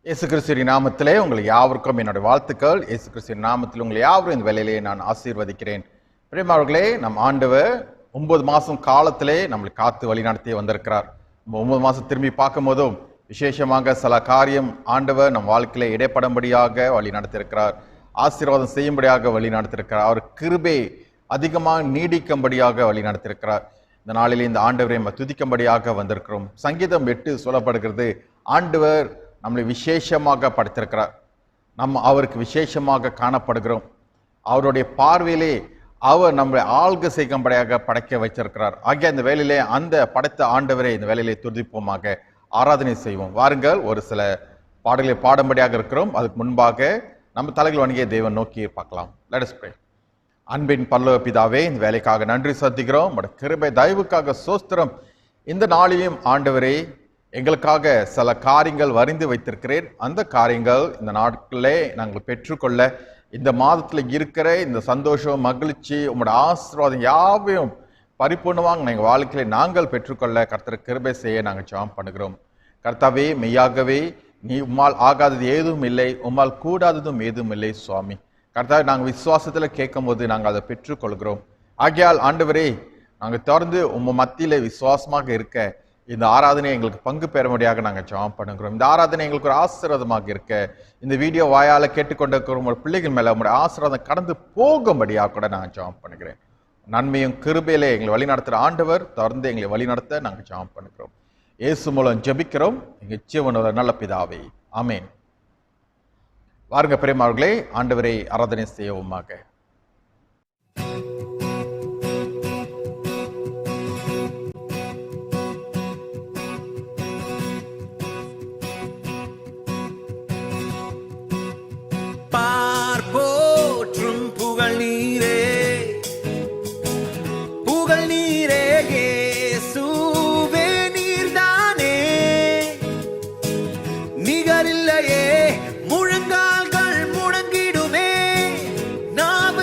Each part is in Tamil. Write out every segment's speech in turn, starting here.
இயேசு கிறிஸ்துவின் நாமத்திலே உங்கள் யாவருக்கும் என்னுடைய வாழ்த்துக்கள். இயேசு கிறிஸ்துவின் நாமத்தில் உங்கள் யாவரும் இந்த வேலையிலே நான் ஆசீர்வதிக்கிறேன். பிரியமானவர்களே, நம் ஆண்டவர் 9 மாதம் காலத்திலே நம்மளை காத்து வழி நடத்தி வந்திருக்கிறார். 9 மாதம் திரும்பி பார்க்கும் போதும் விசேஷமாக சில காரியம் ஆண்டவர் நம் வாழ்க்கையில இடைப்படும்படியாக வழி நடத்தியிருக்கிறார். ஆசீர்வாதம் செய்யும்படியாக வழி நடத்தியிருக்கிறார். அவர் கிருபை அதிகமாக நீடிக்கும்படியாக வழி நடத்தியிருக்கிறார். இந்த நாளிலே இந்த ஆண்டவரை நம்ம துதிக்கும்படியாக வந்திருக்கிறோம். சங்கீதம் 8 சொல்லப்படுகிறது, ஆண்டவர் நம்மளை விசேஷமாக படைத்திருக்கிறார். நம்ம அவருக்கு விசேஷமாக காணப்படுகிறோம். அவருடைய பார்வையிலே அவர் நம்மளை ஆள்க செய்யும்படியாக படைக்க வைத்திருக்கிறார். ஆகிய இந்த வேலையிலே அந்த படைத்த ஆண்டவரை இந்த வேலையிலே துதிப்போமாக, ஆராதனை செய்வோம். வாருங்கள், ஒரு சில பாடல்களை பாடும்படியாக இருக்கிறோம். அதுக்கு முன்பாக நம்ம தலைகள் வணங்கிய தேவன் நோக்கி பார்க்கலாம். Let us pray. அன்பின் பரலோக பிதாவே, இந்த வேலைக்காக நன்றி செலுத்துகிறோம். உம்முடைய கிருபை தயவுக்காக சோஸ்திரம். இந்த நாளிலும் ஆண்டவரே எங்களுக்காக சில காரியங்கள் வரைந்து வைத்திருக்கிறேன். அந்த காரியங்கள் இந்த நாட்களிலே நாங்கள் பெற்றுக்கொள்ள, இந்த மாதத்தில் இருக்கிற இந்த சந்தோஷம், மகிழ்ச்சி, உங்களோட ஆசீர்வாதம் யாவையும் பரிபூர்ணமாக எங்கள் வாழ்க்கையில நாங்கள் பெற்றுக்கொள்ள கர்த்தர் கிருபை செய்ய நாங்கள் ஜெபம் பண்ணுகிறோம். கர்த்தாவே, மெய்யாகவே நீ உம்மால் ஆகாதது ஏதும் இல்லை, உம்மால் கூடாததும் ஏதும் இல்லை சுவாமி. கர்த்தாவே, நாங்கள் விசுவாசத்தில் கேட்கும் போது நாங்கள் அதை பெற்றுக்கொள்கிறோம். ஆகையால் ஆண்டவரே, நாங்கள் தொடர்ந்து உங்க மத்தியில விசுவாசமாக இருக்க இந்த ஆராதனை எங்களுக்கு பங்கு பெறும்படியாக நாங்கள் ஜெபம் பண்ணுகிறோம். இந்த ஆராதனை எங்களுக்கு ஒரு ஆசீர்வாதமாக இருக்க, இந்த வீடியோ வாயால் கேட்டுக்கொண்டிருக்கிற உங்களோட பிள்ளைகள் மேலே உங்களுடைய ஆசீர்வாதம் கடந்து போகும்படியாக கூட நான் ஜெபம் பண்ணுகிறேன். நன்மையும் கிருபையிலே எங்களை வழி நடத்துகிற ஆண்டவர் தொடர்ந்து எங்களை வழி நடத்த நாங்கள் ஜெபம் பண்ணுகிறோம். இயேசு மூலம் ஜெபிக்கிறோம் எங்கள் ஜீவனோட நல்ல பிதாவே, ஆமென். வாருங்க பிரியமானவர்களே, ஆண்டவரை ஆராதனை செய்யவுமாக. முழங்கால்கள் முழங்கிடுமே, நாவின்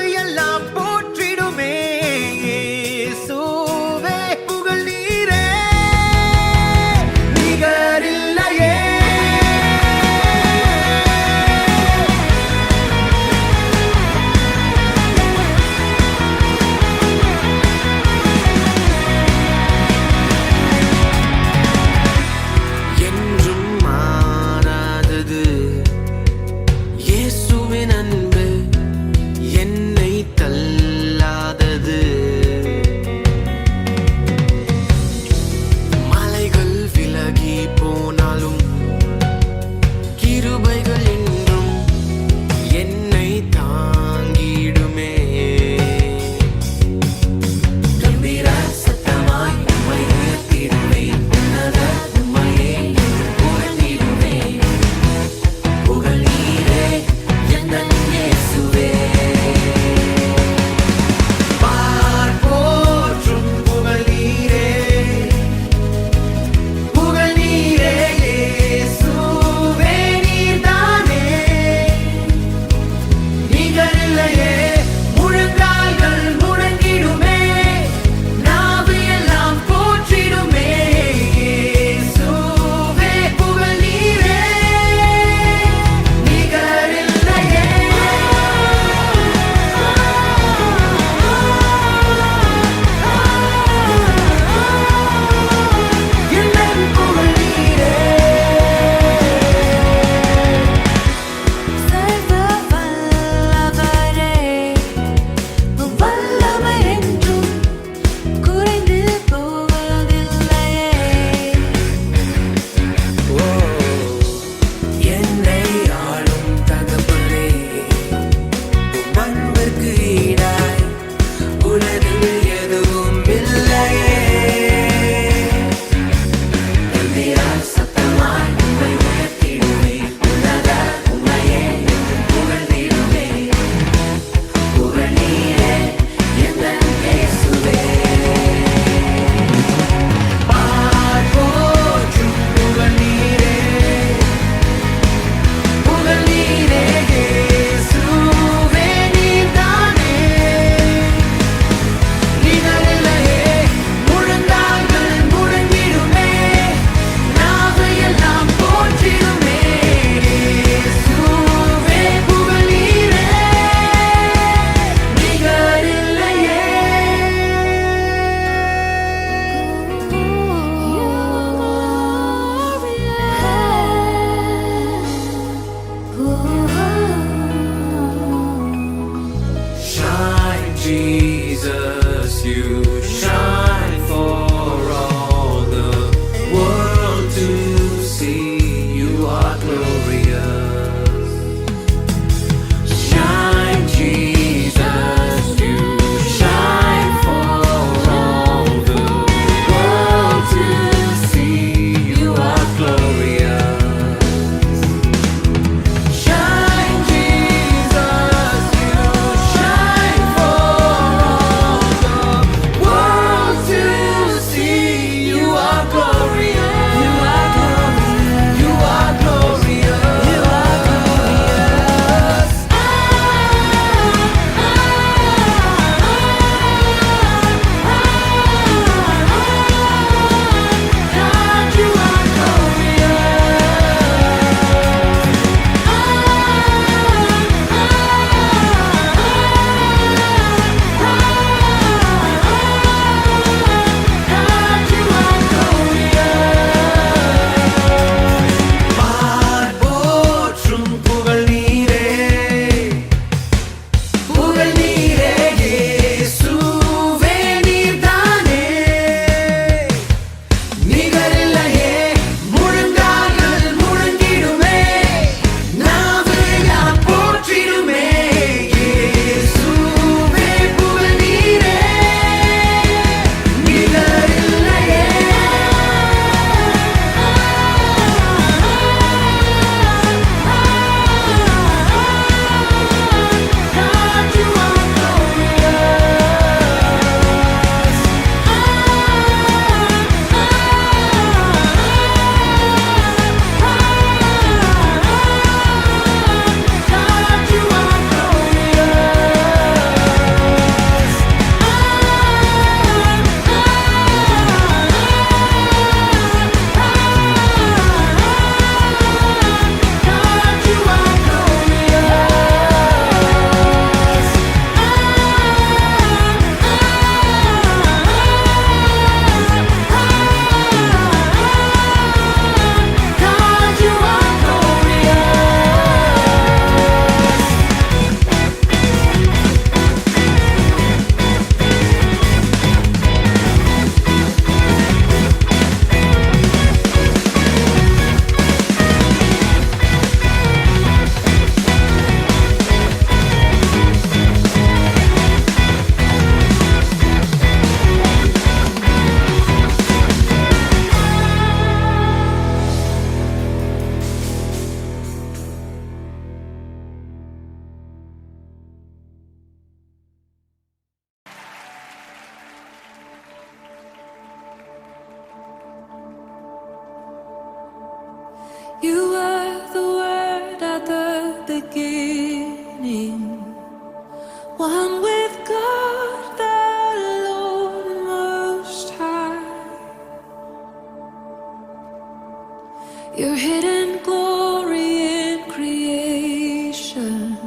Your hidden glory in creation,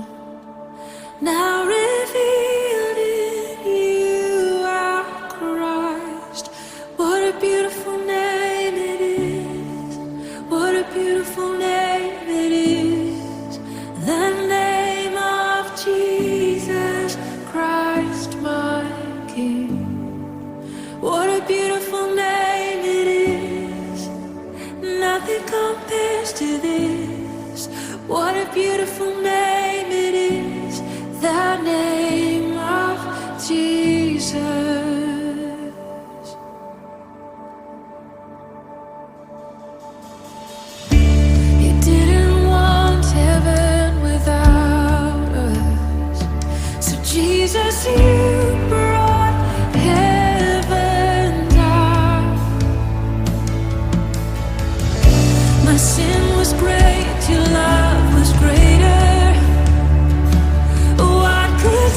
now revealed in you, our Christ. What a beautiful name it is. What a beautiful name it is. The name of Jesus Christ, my King. What a beautiful name it is. Nothing compares to this. What a beautiful name it is. The name of Jesus. You didn't want heaven without us. So Jesus, you brought heaven down. My sin was great, your love was greater. What could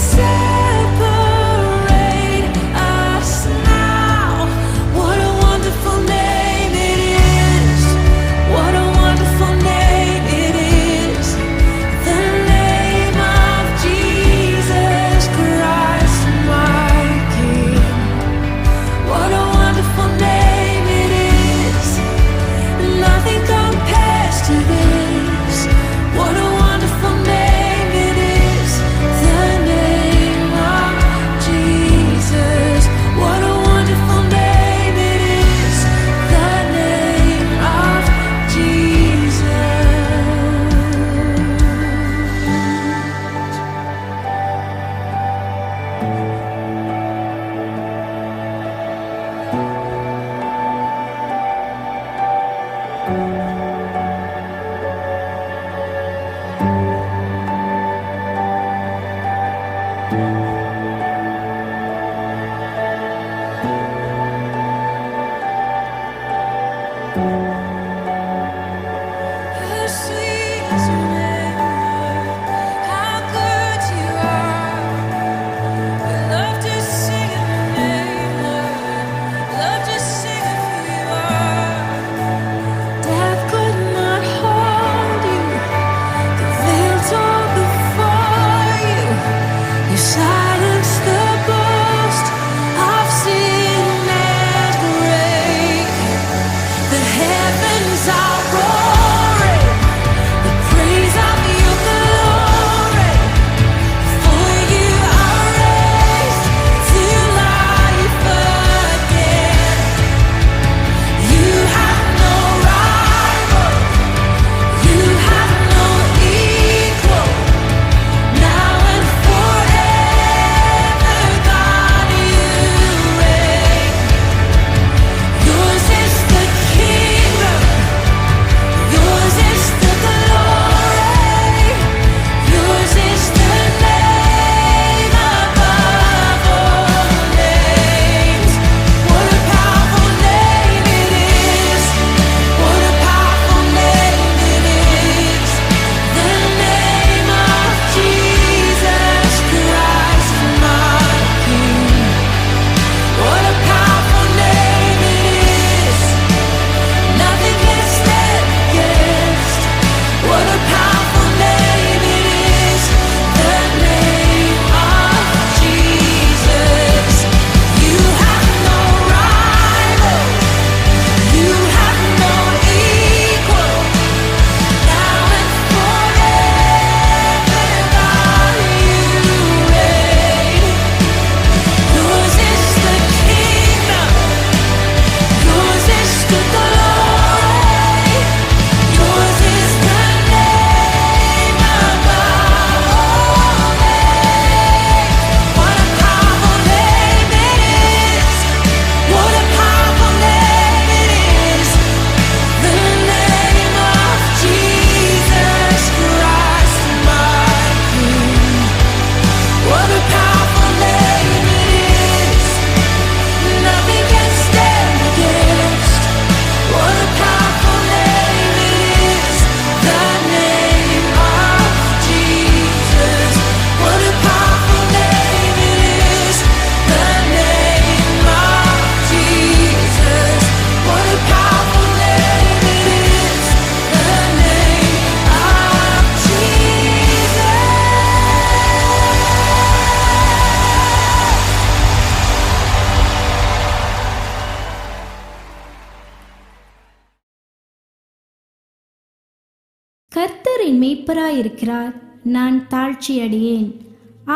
கர்த்தர் என் மேய்ப்பராயிருக்கிறார், நான் தாழ்ச்சியடையேன்.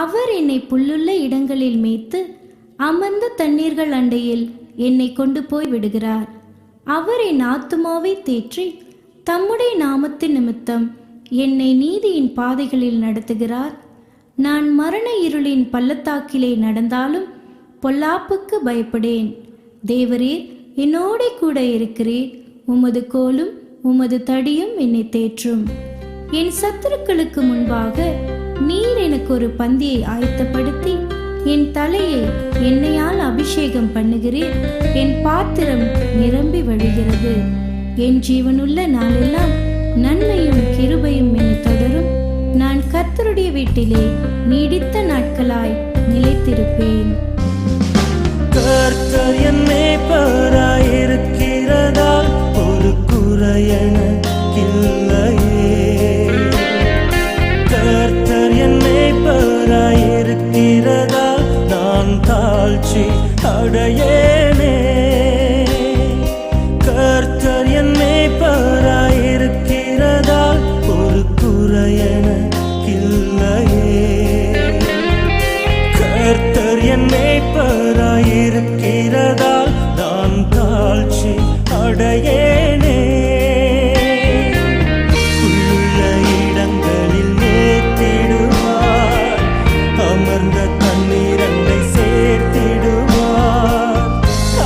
அவர் என்னை புல்லுள்ள இடங்களில் மேய்த்து அமர்ந்த தண்ணீர்கள் அண்டையில் என்னை கொண்டு போய் விடுகிறார். அவர் என் ஆத்துமாவை தேற்றி தம்முடைய நாமத்தின் நிமித்தம் என்னை நீதியின் பாதைகளில் நடத்துகிறார். நான் மரண இருளின் பள்ளத்தாக்கிலே நடந்தாலும் பொல்லாப்புக்கு பயப்படேன். தேவரீர் என்னோடே கூட இருக்கிறீர், உமது கோலும் உமது தடியும் என்னை தேற்றும். என் சத்துருக்களுக்கு முன்பாக நீர் எனக்கு ஒரு பந்தியை ஆயத்தப்படுத்தி என் தலையை எண்ணெயால் அபிஷேகம் பண்ணுகிறீர். என் பாத்திரம் நிரம்பி வழிகிறது. என் ஜீவனுள்ள நாளெல்லாம் நன்மையும் கிருபையும் என்னை தொடரும். நான் கர்த்தருடைய வீட்டிலே நீடித்த நாட்களாய் நிலைத்திருப்பேன். கர்த்தர் என் மேய்ப்பராயிருக்கிறதால் ஒரு குறையெனக்கில்லையே. கர்த்தர் என் மேய்ப்பராயிருக்கிறதால் நான் தாழ்ச்சி அடையேனே. கர்த்தர் என் மேய்ப்பராயிருக்கிறதால் ஒரு குறையெனக்கில்லையே. கர்த்தர் என் மேய்ப்பராயிருக்கிறதால் நான் தாழ்ச்சி அடையேனே. புல்லுள்ள இடங்களில் மேய்த்திடுவார், அமர்ந்த தண்ணீரண்டை சேர்த்திடுவார்.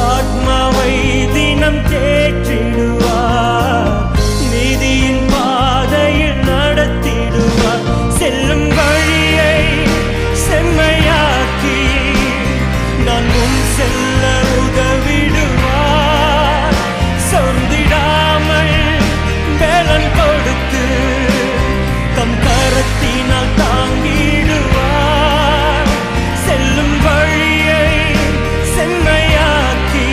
ஆத்மாவை தினம் தேற்றிடுவார், நீதியின் பாதையில் நடத்திடுவார். செல்லும் வழியை செம்மையாக்கி நான் முன் செல்ல உதவிடுவார். சொர்ந்திடாமல் பலன் கொடுத்து தம் கரத்தினால் தாங்கிடுவார். செல்லும் வழியை செம்மையாக்கி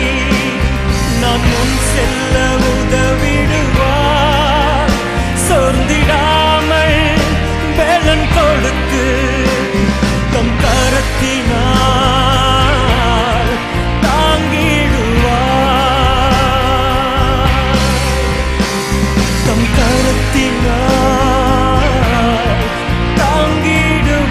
நான் முன் செல்ல உதவிடுவார். சொர்ந்திடாமல் பலன் கொடுத்து தம் கரத்தினால் தாங்கிடுவார். தம் கரத்தினால் தாங்கிடுவார்.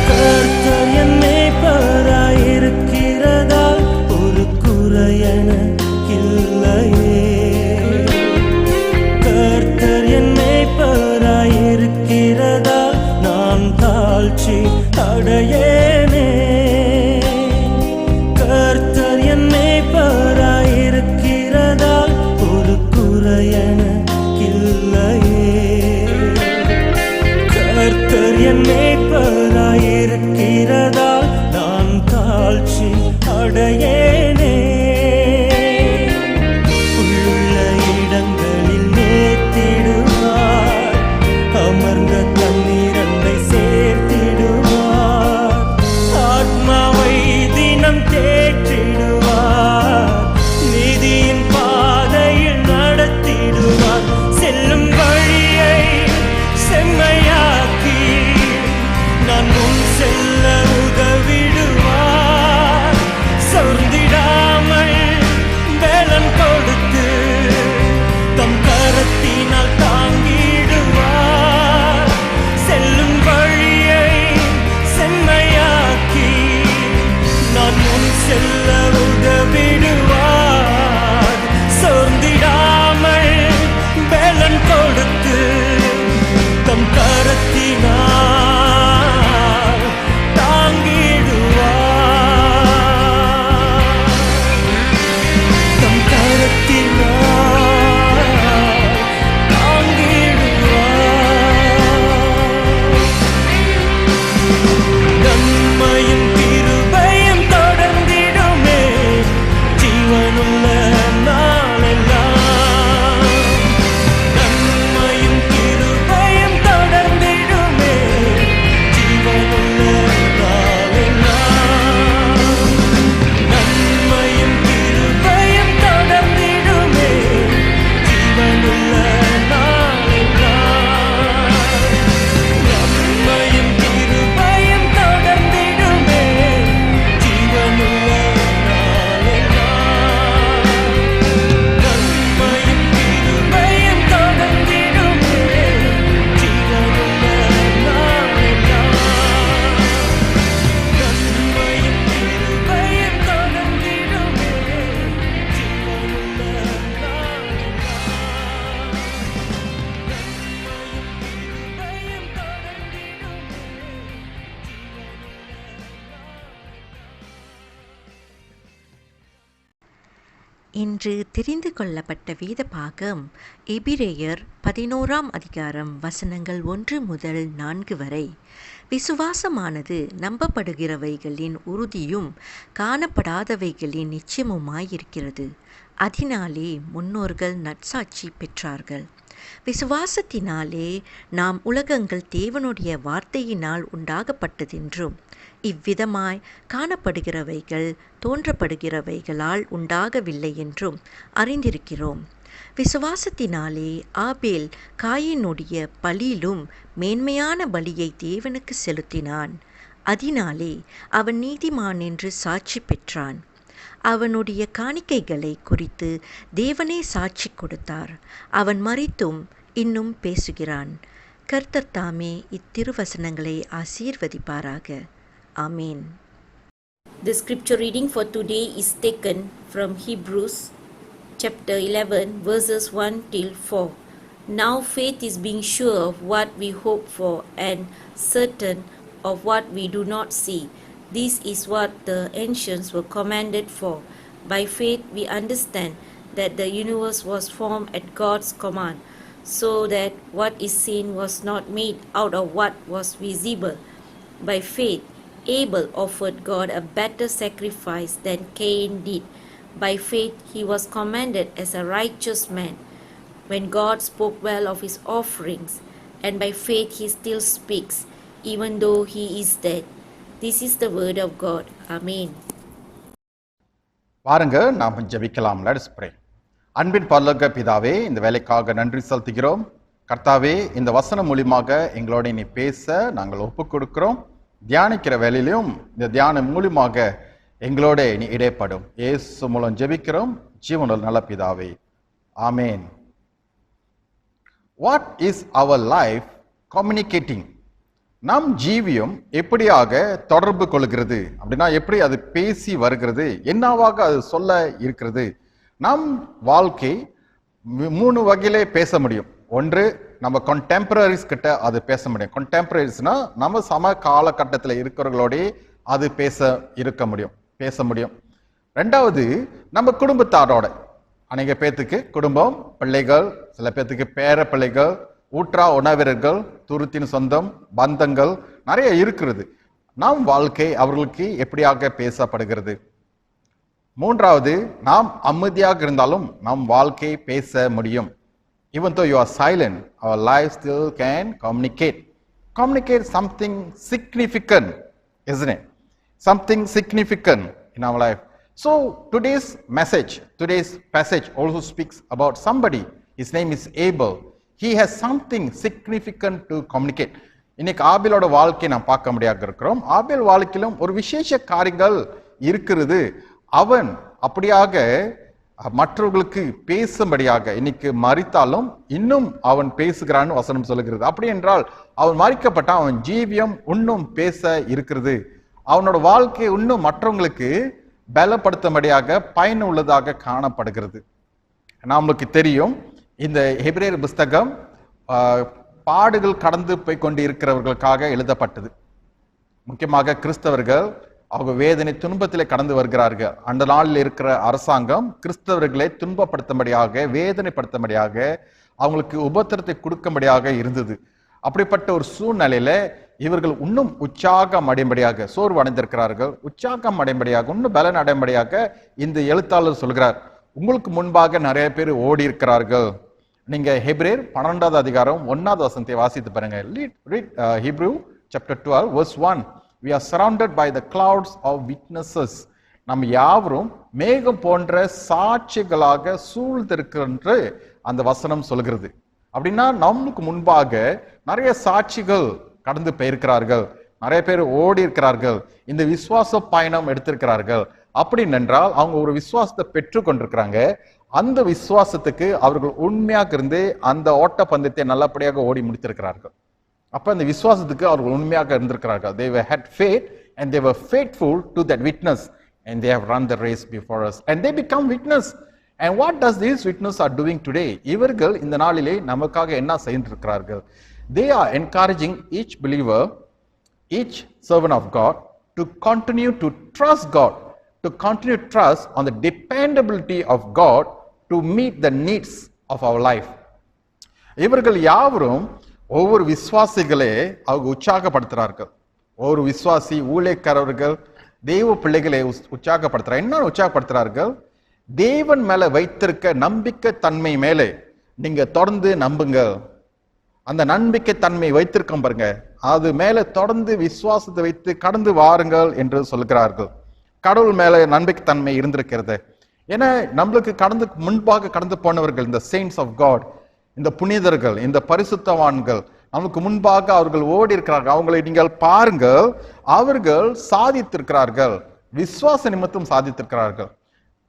கர்த்தர் என் மேய்ப்பராயிருக்கிறதால் ஒரு குறையெனக்கில்லையே. கர்த்தர் என் மேய்ப்பராயிருக்கிறதால் நான் தாழ்ச்சி அடையேனே. கர்த்தர் என் மேய்ப்பராயிருக்கிறதால் ஒரு குறையெனக்கில்லையே. கர்த்தர் என் மேய்ப்பராயிருக்கிறதால் நான் தாழ்ச்சி அடையேனே. புல்லுள்ள இடங்களில் மேய்த்திடுவார், அமர்ந்த தண்ணீரண்டை சேர்த்திடுவார். ஆத்மாவை தினம் தேற்றிடுவார், நீதியின் பாதையில் நடத்திடுவார். செல்லும் வழியை செம்மையாக்கி நான் முன் செல்ல உதவி இன்று தெரிந்து கொள்ளப்பட்ட வேத பாகம் எபிரேயர் 11ஆம் அதிகாரம் வசனங்கள் 1 முதல் 4 வரை. விசுவாசமானது நம்பப்படுகிறவைகளின் உறுதியும் காணப்படாதவைகளின் நிச்சயமுமாயிருக்கிறது. அதனாலே முன்னோர்கள் நற்சாட்சி பெற்றார்கள். விசுவாசத்தினாலே நாம் உலகங்கள் தேவனுடைய வார்த்தையினால் உண்டாகப்பட்டதென்றும் இவ்விதமாய் காணப்படுகிறவைகள் தோன்றப்படுகிறவைகளால் உண்டாகவில்லை என்றும் அறிந்திருக்கிறோம். விசுவாசத்தினாலே ஆபேல் காயினுடைய பலியிலும் மேன்மையான பலியை தேவனுக்கு செலுத்தினான். அதனாலே அவன் நீதிமான் என்று சாட்சி பெற்றான். அவனுடைய காணிக்கைகளை குறித்து தேவனே சாட்சி கொடுத்தார். அவன் மரித்தும் இன்னும் பேசுகிறான். கர்த்தர் தாமே இத்திருவசனங்களை ஆசீர்வதிப்பாராக. ஆமேன். The scripture reading for today is taken from Hebrews chapter 11 verses 1 till 4. Now faith is being sure of what we hope for and certain of what we do not see. This is what the ancients were commended for. By faith we understand that the universe was formed at God's command, so that what is seen was not made out of what was visible. By faith Abel offered God a better sacrifice than Cain did. By faith he was commended as a righteous man when God spoke well of his offerings, and by faith he still speaks, even though he is dead. This is the word of God. Amen. பாருங்க, நாம் ஜெபிக்கலாம். Let us pray. அன்பின் பரலோக பிதாவே, இந்த வேலைக்காக நன்றி செலுத்துகிறோம். கர்த்தாவே, இந்த வசனம் மூலியமாக எங்களோட நீ பேச நாங்கள் ஒப்பு கொடுக்கிறோம். தியானிக்கிற வேலையிலும் இந்த தியானம் மூலியமாக எங்களோட நீ இடைப்படும். இயேசு மூலம் ஜெபிக்கிறோம் ஜீவனுள்ள நல்ல பிதாவே. ஆமேன். What is our life communicating? நம் ஜீவியம் எப்படியாக தொடர்பு கொள்கிறது அப்படின்னா எப்படி அது பேசி வருகிறது, என்னவாக அது சொல்ல இருக்கிறது? நம் வாழ்க்கை 3 வகையிலே பேச முடியும். ஒன்று, நம்ம கண்டெம்பரரிஸ் கிட்ட அது பேச முடியும். கண்டெம்பரரிஸ்னா நம்ம சம காலகட்டத்தில் இருக்கிறவர்களோட அது பேச முடியும். ரெண்டாவது, நம்ம குடும்பத்தாரோட. அநேக பேத்துக்கு குடும்பம், பிள்ளைகள், சில பேத்துக்கு பேர பிள்ளைகள், ஊற்றா உணவினர்கள், துருத்தின் சொந்தம், பந்தங்கள் நிறைய இருக்கிறது. நம் வாழ்க்கை அவர்களுக்கு எப்படியாக பேசப்படுகிறது. மூன்றாவது, நாம் அமைதியாக இருந்தாலும் நம் வாழ்க்கை பேச முடியும். Even though you are silent, our life still can communicate something significant, isn't it? Something significant in our life. So today's passage also speaks about somebody. His name is Abel. He has something significant to communicate. இன்னைக்கு ஆபேலோட வாழ்க்கையை நாம் பார்க்க முடியாக இருக்கிறோம். ஆபேல் வாழ்க்கையிலும் ஒரு விசேஷ காரியங்கள் இருக்கிறது. அவன் அப்படியாக மற்றவர்களுக்கு பேசும்படியாக இன்னைக்கு மரித்தாலும் இன்னும் அவன் பேசுகிறான்னு வசனம் சொல்லுகிறது. அப்படி என்றால் அவன் மரிக்கப்பட்ட அவன் ஜீவியம் இன்னும் பேச இருக்கிறது. அவனோட வாழ்க்கை இன்னும் மற்றவங்களுக்கு பலப்படுத்தும்படியாக பயனுள்ளதாக காணப்படுகிறது. நம்மளுக்கு தெரியும், இந்த எபிரேயர் புஸ்தகம் பாடுகள் கடந்து போய் கொண்டு இருக்கிறவர்களுக்காக எழுதப்பட்டது. முக்கியமாக கிறிஸ்தவர்கள் அவங்க வேதனை துன்பத்திலே கடந்து வருகிறார்கள். அந்த நாளில் இருக்கிற அரசாங்கம் கிறிஸ்தவர்களை துன்பப்படுத்தும்படியாக, வேதனைப்படுத்தும்படியாக, அவங்களுக்கு உபத்திரத்தை கொடுக்கும்படியாக இருந்தது. அப்படிப்பட்ட ஒரு சூழ்நிலையில இவர்கள் இன்னும் உற்சாகம் அடையும்படியாக, சோர்வு அடைந்திருக்கிறார்கள், உற்சாகம் அடையும்படியாக, இன்னும் பலன் அடையும்படியாக இந்த எழுத்தாளர் சொல்கிறார். உங்களுக்கு முன்பாக நிறைய பேர் ஓடி இருக்கிறார்கள். நீங்க ஹெப்ரேயர் 12ஆம் அதிகாரம் 1ஆவது வசனத்தை வாசித்து பாருங்க. Hebrew chapter 12 verse 1. We are surrounded by the clouds of witnesses. நம்ம யாவரும் மேகம் போன்ற சாட்சிகளாக சூழ்ந்திருக்கின்ற அந்த வசனம் சொல்கிறது. அப்படின்னா நமக்கு முன்பாக நிறைய சாட்சிகள் கடந்து போயிருக்கிறார்கள், நிறைய பேர் ஓடி இருக்கிறார்கள், இந்த விசுவாச பயணம் எடுத்திருக்கிறார்கள். அப்படி என்றால் அவங்க ஒரு விசுவாசத்தை பெற்று கொண்டிருக்கிறாங்க. அந்த விசுவாசத்துக்கு அவர்கள் உண்மையாக இருந்து அந்த ஓட்ட பந்தயத்தை நல்லபடியாக ஓடி முடித்திருக்கிறார்கள். அப்ப அந்த விசுவாசத்துக்கு அவர்கள் உண்மையாக இருந்திருக்கிறார்கள். They had faith and they were faithful to that witness and they have run the race before us and they become witness. And what does these witnesses are doing today? இவர்கள் இந்த நாளிலே நமக்காக என்ன செய்திருக்கிறார்கள்? They are encouraging each believer, each servant of God to continue to trust God. to continue trust on the dependability of God to meet the needs of our life. இவர்கள் யாவரும் ஒவ்வொரு விசுவாசிகளே அவங்க உற்சாகப்படுத்துறார்கள். ஒவ்வொரு விசுவாசி ஊழியக்காரர்கள் தெய்வ பிள்ளைகளை உற்சாகப்படுத்துறார். என்ன உற்சாகப்படுத்துறார்கள்? தேவன் மேல வைத்திருக்க நம்பிக்கை தன்மை மேலே நீங்க தொடர்ந்து நம்புங்க. அந்த நம்பிக்கை தன்மை வைத்திருக்கோம் பாருங்க, அது மேல தொடர்ந்து விசுவாசத்தை வைத்து கடந்து வாருங்கள் என்று சொல்கிறார்கள். கடவுள் மேல நம்பிக்கை தன்மை இருந்திருக்கிறது. ஏன்னா நம்மளுக்கு முன்பாக கடந்து போனவர்கள், இந்த செயின்ஸ் ஆஃப் காட், இந்த புனிதர்கள், இந்த பரிசுத்தவான்கள் நமக்கு முன்பாக அவர்கள் ஓடி இருக்கிறார்கள். அவங்களை நீங்கள் பாருங்கள், அவர்கள் சாதித்திருக்கிறார்கள், விசுவாச நிமித்தம் சாதித்திருக்கிறார்கள்.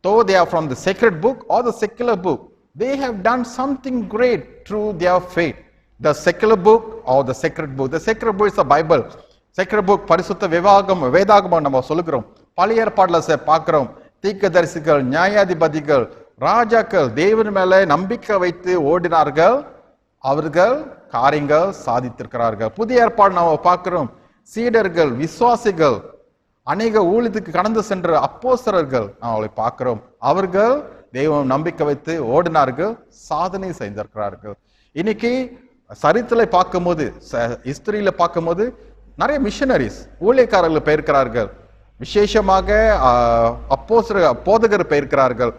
Though they are from the sacred book or the secular book, they have done something great through their faith. The secular book or the sacred book. The sacred book is the Bible. Sacred book பரிசுத்த வேதாகமம் நம்ம சொல்லுகிறோம். பழைய ஏற்பாடுல பார்க்கிறோம், தீர்க்கதரிசிகள், நியாயாதிபதிகள், ராஜாக்கள் தேவன் மேல நம்பிக்கை வைத்து ஓடினார்கள், அவர்கள் காரியங்கள் சாதித்திருக்கிறார்கள். புதிய ஏற்பாடு நம்ம பார்க்கிறோம், சீடர்கள், விசுவாசிகள், அநேக ஊழியத்துக்கு கடந்து சென்ற அப்போஸ்தலர்கள் அவளை பார்க்கிறோம். அவர்கள் தெய்வம் நம்பிக்கை வைத்து ஓடினார்கள், சாதனை செய்திருக்கிறார்கள். இன்னைக்கு சரித்திரத்தை பார்க்கும்போது, ஹிஸ்டரியில பார்க்கும்போது நிறைய மிஷனரிஸ், ஊழியக்காரர்கள் பெயர்க்கிறார்கள். விசேஷமாக போதகர் பெயர்க்கிறார்கள்,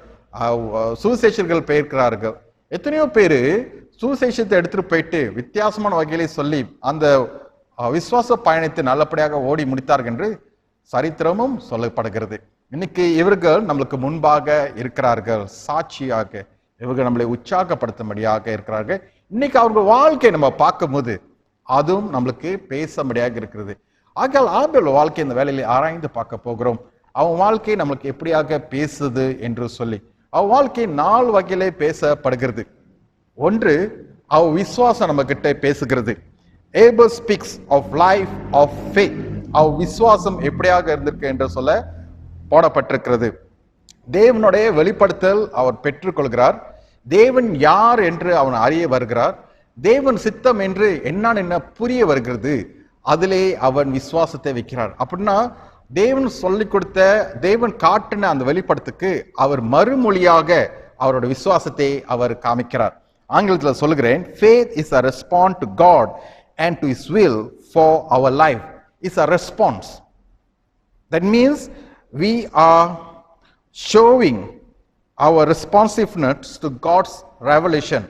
சுவிசேஷர்கள் பெயர்க்கிறார்கள். எத்தனையோ பேரு சுவிசேஷத்தை எடுத்துட்டு போயிட்டு வித்தியாசமான வகையிலே சொல்லி அந்த விசுவாச பயணத்தை நல்லபடியாக ஓடி முடித்தார்கள் என்று சரித்திரமும் சொல்லப்படுகிறது. இன்னைக்கு இவர்கள் நம்மளுக்கு முன்பாக இருக்கிறார்கள், சாட்சியாக இவர்கள் நம்மளை உற்சாகப்படுத்தும்படியாக இருக்கிறார்கள். இன்னைக்கு அவர்கள் வாழ்க்கையை நம்ம பார்க்கும்போது அதுவும் நம்மளுக்கு பேசும்படியாக இருக்கிறது. ஆபேல் வாழ்க்கை இந்த வேலையில ஆராய்ந்து பார்க்க போகிறோம். அவன் வாழ்க்கை நம்மளுக்கு எப்படியாக பேசுது என்று சொல்லி. அவன் வாழ்க்கை 4 வகையிலே பேசப்படுகிறது. ஒன்று, அவ விசுவாசம் நம்ம கிட்ட பேசுகிறது. Abel speaks of life of faith. அவ விசுவாசம் எப்படியாக இருந்திருக்கு என்று சொல்ல போடப்பட்டிருக்கிறது. தேவனுடைய வெளிப்படுத்தல் அவர் பெற்றுக்கொள்கிறார். தேவன் யார் என்று அவன் அறிய வருகிறார். தேவன் சித்தம் என்று என்ன புரிய வருகிறது. அதிலே அவன் விசுவாசத்தை வைக்கிறார். அப்படின்னா தேவன் சொல்லிக் கொடுத்த, தேவன் காட்டின அந்த வெளிப்படுத்துக்கு அவர் மறுமொழியாக அவரோட விசுவாசத்தை அவர் காமிக்கிறார். ஆங்கிலத்தில் சொல்லுகிறேன், faith is a response to God and to his will for our life. It's a response. That means we are showing our responsiveness to God's revelation.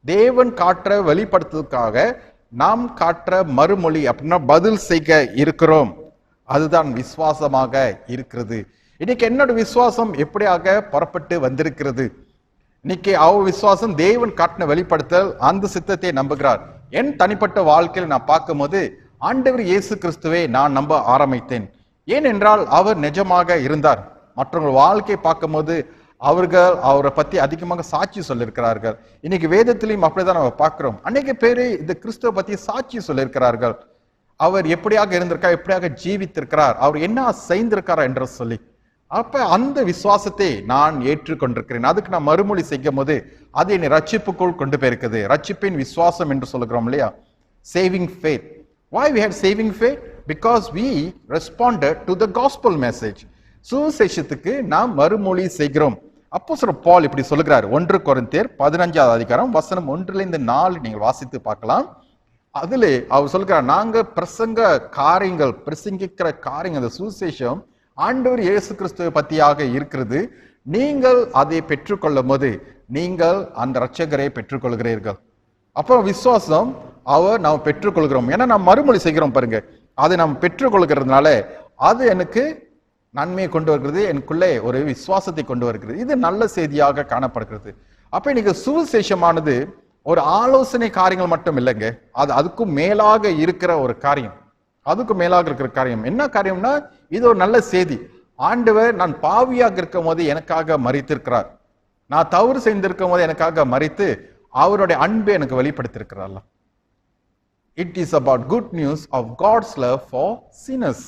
தேவன் காட்டுற வெளிப்படுத்துவதற்காக நாம் காட்டுற மறுமொழி அப்படின்னா பதில் செய்ய இருக்கிறோம். அதுதான் விசுவாசமாக இருக்கிறது. இன்னைக்கு என்னோட விசுவாசம் எப்படியாக புறப்பட்டு வந்திருக்கிறது? இன்னைக்கு விசுவாசம் தேவன் காட்டின வெளிப்படுத்தல், அந்த சித்தத்தை நம்புகிறார். என் தனிப்பட்ட வாழ்க்கையில் நான் பார்க்கும்போது ஆண்டவர் இயேசு கிறிஸ்துவை நான் நம்ப ஆரம்பித்தேன். ஏனென்றால் அவர் நிஜமாக இருந்தார். மற்றவங்க வாழ்க்கையை பார்க்கும்போது அவர்கள் அவரை பத்தி அதிகமாக சாட்சி சொல்லியிருக்கிறார்கள். இன்னைக்கு வேதத்திலையும் அப்படிதான் நம்ம பார்க்கிறோம். அநேக பேரு இந்த கிறிஸ்துவ பத்தி சாட்சி சொல்லியிருக்கிறார்கள். அவர் எப்படியாக இருந்திருக்கார், எப்படியாக ஜீவித்திருக்கிறார், அவர் என்ன செய்திருக்கிறார் என்று சொல்லி. அப்ப அந்த விசுவாசத்தை நான் ஏற்றுக்கொண்டிருக்கிறேன். அதுக்கு நான் மறுமொழி செய்யும் போது அது என்னை ரட்சிப்புக்குள் கொண்டு போயிருக்குது. ரட்சிப்பின் விசுவாசம் என்று சொல்லுகிறோம் இல்லையா, saving faith. Why we had saving faith? Because we responded to the gospel message. சுவிசேஷத்துக்கு நாம் மறுமொழி செய்கிறோம். அப்போஸ்தலர் பவுல் இப்படி சொல்லுகிறார். 1 கொரிந்தியர் 15வது அதிகாரம் வசனம் 1-4 நீங்கள் வாசித்து பார்க்கலாம். அதிலே அவர் சொல்லுகிறார், நாங்க பிரசங்கிக்கிற காரியங்கள், அந்த சுவிசேஷம் ஆண்டவர் இயேசு கிறிஸ்துவை பத்தியாக இருக்கிறது. நீங்கள் அதை பெற்றுக்கொள்ளும் போது நீங்கள் அந்த இரட்சகரை பெற்றுக்கொள்கிறீர்கள். அப்புறம் விசுவாசம் நாம் பெற்றுக்கொள்கிறோம். ஏன்னா நாம் மறுமொழி செய்கிறோம் பாருங்க, அதை நாம் பெற்றுக்கொள்கிறதுனால அது எனக்கு நன்மையை கொண்டு வருகிறது, எனக்குள்ளே ஒரு விசுவாசத்தை கொண்டு வருகிறது. இது நல்ல செய்தியாக காணப்படுகிறது. அப்ப இன்னைக்கு சுவிசேஷமானது ஒரு ஆலோசனை காரியங்கள் மட்டும் இல்லைங்க, அதுக்கும் மேலாக இருக்கிற ஒரு காரியம். அதுக்கும் மேலாக இருக்கிற காரியம் என்ன காரியம்னா, இது ஒரு நல்ல செய்தி. ஆண்டவர் நான் பாவியாக இருக்கும் போது எனக்காக மரித்திருக்கிறார். நான் தவறு செய்திருக்கும் போது எனக்காக மரித்து அவருடைய அன்பை எனக்கு வெளிப்படுத்திருக்கிறார். It is about good news of God's love for sinners.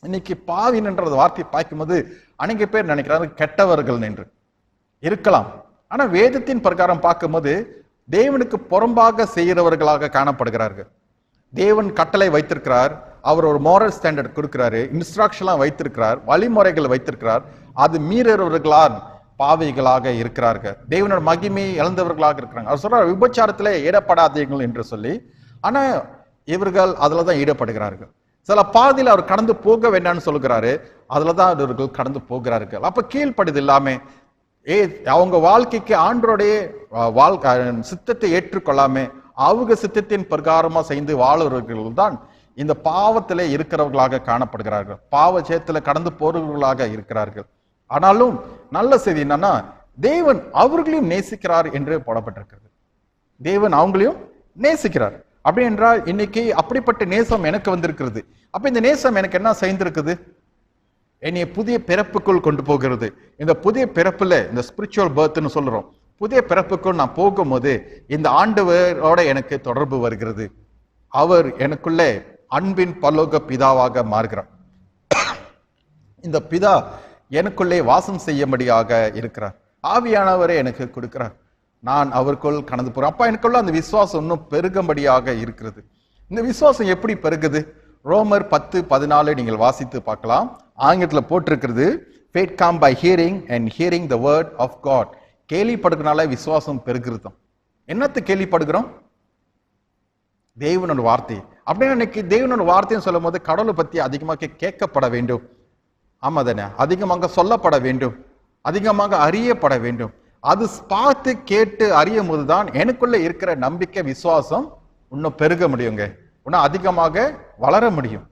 இன்னைக்கு பாவின்ற வார்த்தையை பார்க்கும்போது அநேக பேர் நினைக்கிறாங்க கெட்டவர்கள் என்று இருக்கலாம். ஆனா வேதத்தின் பிரகாரம் பார்க்கும்போது தேவனுக்கு புறம்பாக செய்கிறவர்களாக காணப்படுகிறார்கள். தேவன் கட்டளை வைத்திருக்கிறார், அவர் ஒரு moral ஸ்டாண்டர்ட் கொடுக்கிறாரு, இன்ஸ்ட்ரக்ஷன்லாம் வைத்திருக்கிறார், வழிமுறைகள் வைத்திருக்கிறார். அது மீறவர்களால் பாவிகளாக இருக்கிறார்கள், தேவனோட மகிமையை இழந்தவர்களாக இருக்கிறாங்க. அவர் சொல்றார் விபச்சாரத்திலே ஈடுபடாதீர்கள் என்று சொல்லி. ஆனா இவர்கள் அதுலதான் ஈடுபடுகிறார்கள். சில பாதையில் அவர் கடந்து போக வேண்டாம்னு சொல்லுகிறாரு, அதுலதான் அவர்கள் கடந்து போகிறார்கள். அப்ப கீழ்ப்படிது இல்லாம அவங்க வாழ்க்கைக்கு ஆண்டோடைய சித்தத்தை ஏற்றுக்கொள்ளாம அவங்க சித்தத்தின் பிரகாரமா செய்து வாழ்வர்கள் தான் இந்த பாவத்திலே இருக்கிறவர்களாக காணப்படுகிறார்கள், பாவ சேத்துல கடந்து போறவர்களாக இருக்கிறார்கள். ஆனாலும் நல்ல செய்தி என்னன்னா, தேவன் அவர்களையும் நேசிக்கிறார் என்று போடப்பட்டிருக்கிறது. தேவன் அவங்களையும் நேசிக்கிறார். அப்படி என்றால் இன்னைக்கு அப்படிப்பட்ட நேசம் எனக்கு வந்திருக்கிறது. அப்ப இந்த நேசம் எனக்கு என்ன செய்திருக்குது? என்னைய புதிய பிறப்புக்குள் கொண்டு போகிறது. இந்த புதிய பிறப்புல இந்த ஸ்பிரிச்சுவல் பர்த்னு சொல்றோம், புதிய பிறப்புக்குள் நான் போகும்போது இந்த ஆண்டவரோட எனக்கு தொடர்பு வருகிறது. அவர் எனக்குள்ளே அன்பின் பரலோக பிதாவாக மாறுகிறார். இந்த பிதா எனக்குள்ளே வாசம் செய்யும்படியாக இருக்கிறார். ஆவியானவரை எனக்கு கொடுக்கிறார், நான் அவருக்குள் கடந்து போறேன். அப்ப எனக்குள்ள அந்த விசுவாசம் இன்னும் பெருகும்படியாக இருக்கிறது. இந்த விசுவாசம் எப்படி பெருகுது? ரோமர் 10:14 நீங்கள் வாசித்து பார்க்கலாம். ஆங்கிலத்தில் போட்டிருக்கிறது, faith come by hearing and hearing the word of God. கேள்விப்படுகிறனால விசுவாசம் பெருகிறது. என்னத்து கேள்விப்படுகிறோம்? தேவனோட வார்த்தை. அப்படின்னு இன்னைக்கு தேவனோட வார்த்தைன்னு சொல்லும் போது கடவுளை பத்தி அதிகமாக கேட்கப்பட வேண்டும். ஆமா தானே? அதிகமாக சொல்லப்பட வேண்டும், அதிகமாக அறியப்பட வேண்டும். அது பார்த்து கேட்டு அறியும் போதுதான் எனக்குள்ள இருக்கிற நம்பிக்கை விசுவாசம் இன்னும் பெருக முடியுங்க, இன்னும் அதிகமாக வளர முடியும்.